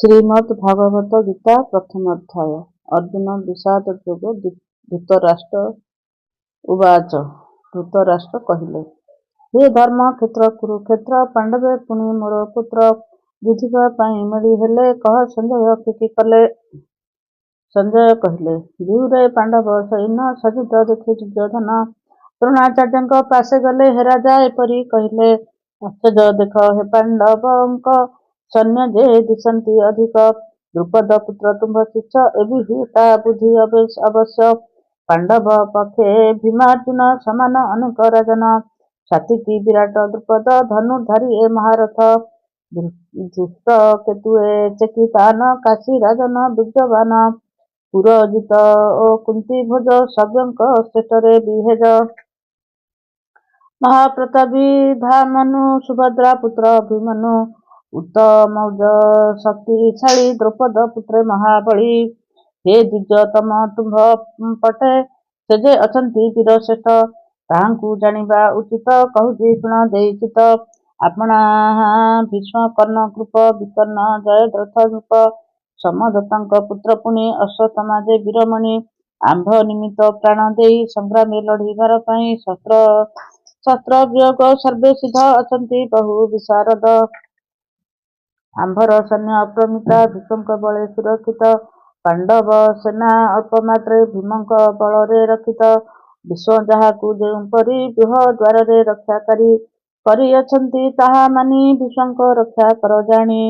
ଶ୍ରୀମଦ୍ ଭାଗବତ ଗୀତା ପ୍ରଥମ ଅଧ୍ୟାୟ। ଅର୍ଜୁନ ବିଷାଦ ଯୋଗ ଧୃତରାଷ୍ଟ୍ର ଉବାଚ। ଧୃତରାଷ୍ଟ୍ର କହିଲେ, ହେ ଧର୍ମ କ୍ଷେତ୍ର କୁରୁକ୍ଷେତ୍ର ପାଣ୍ଡବେ ପୁଣି ମୋର ପୁତ୍ର ଯୁଧିବା ପାଇଁ ମିଳି ହେଲେ କହ ସଞ୍ଜୟ କି କଲେ? ସଞ୍ଜୟ କହିଲେ, ବିହୁରେ ପାଣ୍ଡବ ସୈନ୍ୟ ସଜ୍ଜିତ ଦେଖି ଦୁର୍ଯ୍ୟୋଧନ ଦ୍ରୋଣାଚାର୍ଯ୍ୟଙ୍କ ପାଶେ ଗଲେ। ହେ ରାଜା ଏପରି କହିଲେ, ଆଶ୍ଚର୍ଯ୍ୟ ଦେଖ ହେ ପାଣ୍ଡବଙ୍କ ସୈନ୍ୟ ଯେ ଦିଶନ୍ତି ଅଧିକ। ଦ୍ରୁପଦ ପୁତ୍ର ତୁମ୍ଭ ଶିଷ୍ୟ ଏବିହୁ ତା ବୁଦ୍ଧି ଅବଶ୍ୟ। ପାଣ୍ଡବ ପକ୍ଷେ ଭୀମାର୍ଜୁନ ସମାନ ଅନେକ ରାଜନ। ସାତ୍ୱିକୀ ବିରାଟ ଦ୍ରୁପଦ ଧନୁର୍ଧାରୀ ଏ ମହାରଥ। ଧୃଷ୍ଟ କେତୁ ଏ ଚେକିତାନ କାଶୀ ରାଜନ ବୀର୍ଯ୍ୟବାନ। ପୁରଜିତ ଓ କୁନ୍ତୀ ଭୋଜ ସବ୍ୟଙ୍କ ଶ୍ରେଷ୍ଠରେ ବିହେଜ। ମହାପ୍ରତାପୀ ଧାମନୁ ସୁଭଦ୍ରା ପୁତ୍ର ଅଭିମନ୍ୟୁ। ଉତ୍ତମୌଜ ଶକ୍ତିଶାଳୀ ଦ୍ରୌପଦ ପୁତ୍ରେ ମହାବଳୀ। ହେ ଦ୍ୱିଜତମ ତୁମ୍ଭ ପଟେ ସେ ଯେ ଅଛନ୍ତି ବୀର ଶ୍ରେଷ୍ଠ। ତାହାଙ୍କୁ ଜାଣିବା ଉଚିତ କହୁଛି ଶୁଣ ଦେଇ ଚିତ। ଆପଣା ଭୀଷ୍ମ କର୍ଣ୍ଣ କୃପ ବିକର୍ଣ୍ଣ ଜୟଦ୍ରଥ ନୃପ। ସମଦତ୍ତଙ୍କ ପୁତ୍ର ପୁଣି ଅଶ୍ୱତ୍ଥାମା ଯେ ବୀରମଣି। ଆମ୍ଭ ନିମିତ୍ତ ପ୍ରାଣ ଦେଇ ସଂଗ୍ରାମେ ଲଢ଼ିବାର ପାଇଁ ଶସ୍ତ୍ର ବିୟୋଗ ସର୍ବେ ସିଦ୍ଧ ଅଛନ୍ତି ବହୁ ବିଶାରଦ। ଆମ୍ଭର ସୈନ୍ୟ ଅପ୍ରମିତା ଭୀଷ୍ମଙ୍କ ବଳେ ସୁରକ୍ଷିତ। ପାଣ୍ଡବ ସେନା ଅଳ୍ପମାତ୍ରେ ଭୀମଙ୍କ ବଳରେ ରକ୍ଷିତ। ବିଶ୍ୱ ଯାହାକୁ ଯେଉଁପରି ବ୍ୟୁହ ଦ୍ୱାରରେ ରକ୍ଷାକାରୀ କରିଅଛନ୍ତି ତାହା ମାନି ଭୀଷ୍ମଙ୍କ ରକ୍ଷା କର ଜାଣି।